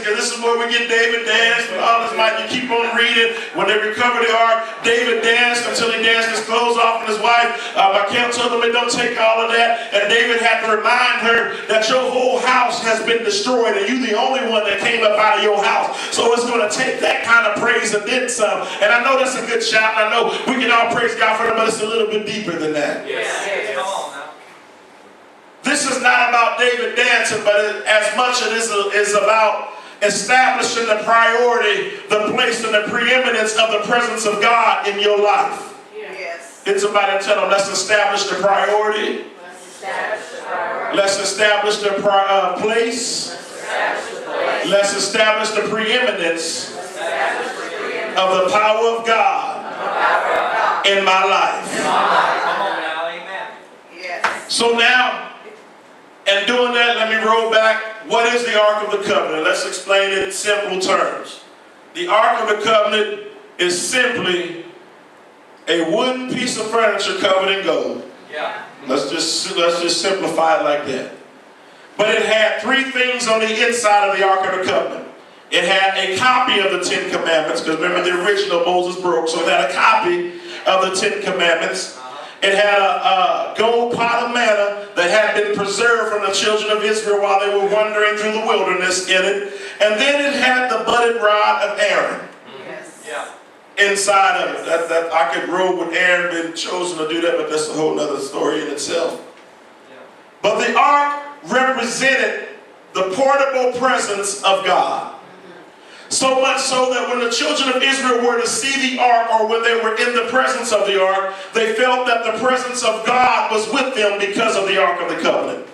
because this is where we get David danced and all this might. You keep on reading. When they recovered the ark, David danced until he danced his clothes off, and his wife, Michal, told him, don't take all of that. And David had to remind her that your whole house has been destroyed, and you're the only one that came up out of your house. So it's going to take that kind of praise and then some. And I know that's a good shout, and I know we can all praise God for it, but it's a little bit deeper than that. Yes. Come on now. This is not about David dancing, but as much as it is about establishing the priority, the place, and the preeminence of the presence of God in your life. Yes. It's about to tell them, let's establish the priority. Let's establish the place. Let's establish the preeminence of the power of God in my life. Come on now, amen. Yes. So now, and doing that, let me roll back. What is the Ark of the Covenant? Let's explain it in simple terms. The Ark of the Covenant is simply a wooden piece of furniture covered in gold. Yeah. Let's just simplify it like that. But it had three things on the inside of the Ark of the Covenant. It had a copy of the Ten Commandments, because remember the original Moses broke, so it had a copy of the Ten Commandments. It had a gold pot of manna that had been preserved from the children of Israel while they were wandering through the wilderness in it. And then it had the budded rod of Aaron. Yes. Yeah. Inside of it. That I could roll with Aaron been chosen to do that, but that's a whole other story in itself. Yeah. But the ark represented the portable presence of God. So much so that when the children of Israel were to see the ark, or when they were in the presence of the ark, they felt that the presence of God was with them because of the Ark of the Covenant.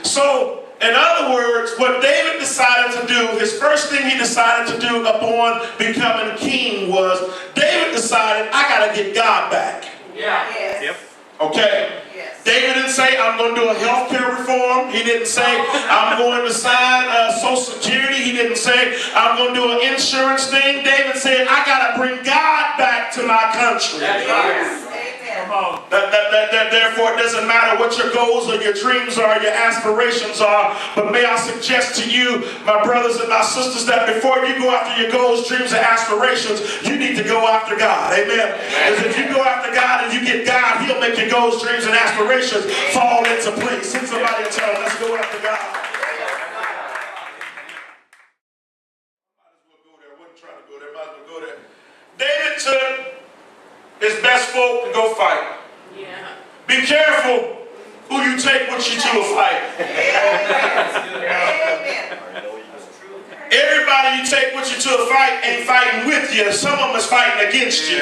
So, in other words, what David decided to do, his first thing he decided to do upon becoming king was, David decided, I got to get God back. Yeah. Yes. Yep. Okay? Yes. David didn't say, I'm going to do a health care reform. He didn't say, I'm going to sign Social Security. He didn't say, I'm going to do an insurance thing. David said, I got to bring God back to my country. That's Yes. right. Amen. Come on. Therefore, it doesn't matter what your goals or your dreams are, your aspirations are. But may I suggest to you, my brothers and my sisters, that before you go after your goals, dreams, and aspirations, you need to go after God. Amen. Because if you go after God and you get God, He'll make your goals, dreams, and aspirations fall into place. Send somebody and tell them, let's go after God. David took his best folk to go fight. Yeah. Be careful who you take with you to a fight. Amen. Everybody you take with you to a fight ain't fighting with you. Some of them is fighting against you.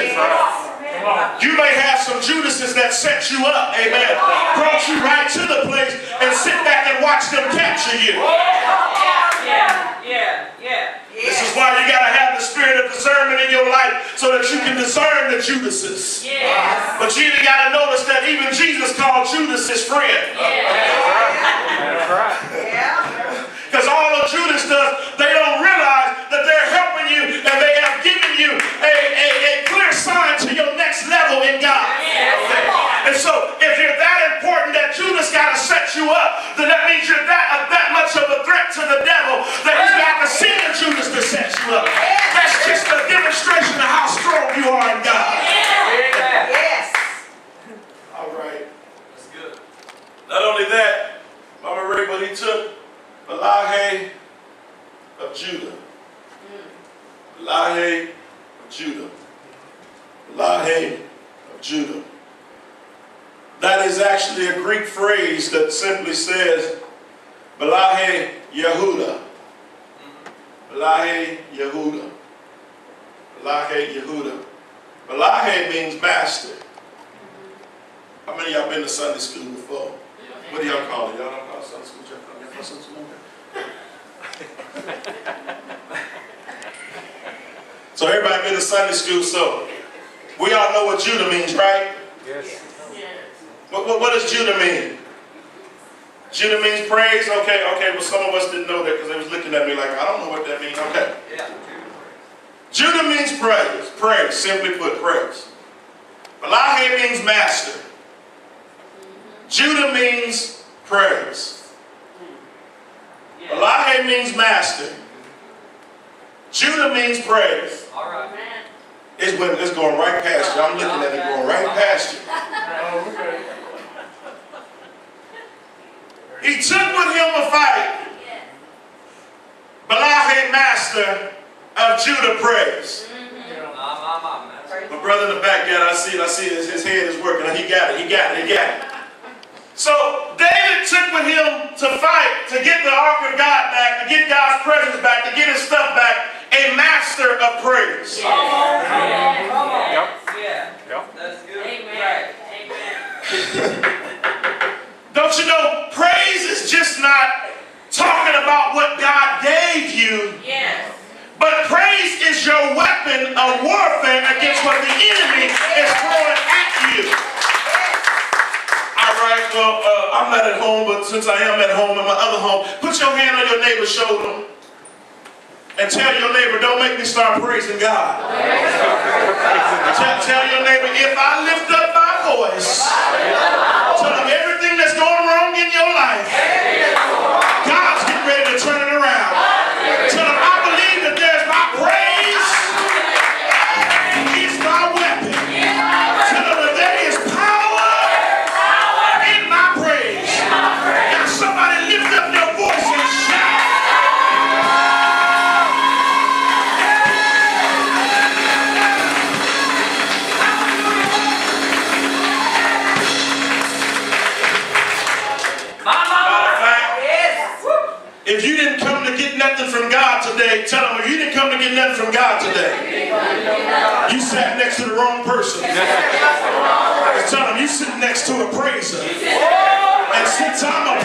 You may have some Judases that set you up, amen, brought you right to the place and sit back and watch them capture you. This is why you got to have the spirit of discernment in your life so that you can discern the Judases. Yes. But you even got to notice that even Jesus called Judas his friend. That's right. Yeah. Because all of Judas does, they don't realize that they're helping you and they have given you a clear sign to your next level in God. And so if you're that important that Judas got to set you up, then that means you're that much of a threat to the devil that he's got to send Judas to set you up. That's just a demonstration of how strong you are in God. Yes. All right. That's good. Not only that, Mama Ray, but he took Elijah of Judah. Elijah of Judah. Elijah of Judah. That is actually a Greek phrase that simply says, Elijah Yehuda. Elijah Yehuda. Elijah Yehuda. Elijah means master. How many of y'all been to Sunday school before? What do y'all call it? Y'all don't call it Sunday school? Y'all call it Sunday school? So everybody been to Sunday school, so we all know what Judah means, right? Yes. What does Judah mean? Judah means praise? Okay, well some of us didn't know that because they was looking at me like, I don't know what that means. Okay. Yeah. Judah means praise. Praise, simply put, praise. Elijah means master. Judah means praise. Elijah means master. Judah means praise. All right. It's going right past you. I'm looking at it going right past you. Oh, okay. He took with him a fight. Balahe, master of Judah, praise. My brother in the backyard, I see his head is working. He got it. So David took with him to fight, to get the ark of God back, to get God's presence back, to get his stuff back, a master of praise. Come on. Yep. Yep. That's good. Amen. Don't you know, praise is just not talking about what God gave you, Yes. but praise is your weapon of warfare against what the enemy is throwing at you. All right, well, I'm not at home, but since I am at home in my other home, put your hand on your neighbor's shoulder and tell your neighbor, don't make me start praising God. Tell your neighbor, if I lift up my voice, tell them everything that's going wrong in your life, God's getting ready to turn it around. Tell them, I believe that there's my praise is my weapon. Tell them that there is power in my praise. Now somebody lift up your voice and shout. If you didn't come to get nothing from God today, tell them, if you didn't come to get nothing from God today, you sat next to the wrong person. Tell them, you sit next to a praiser. And since I'm a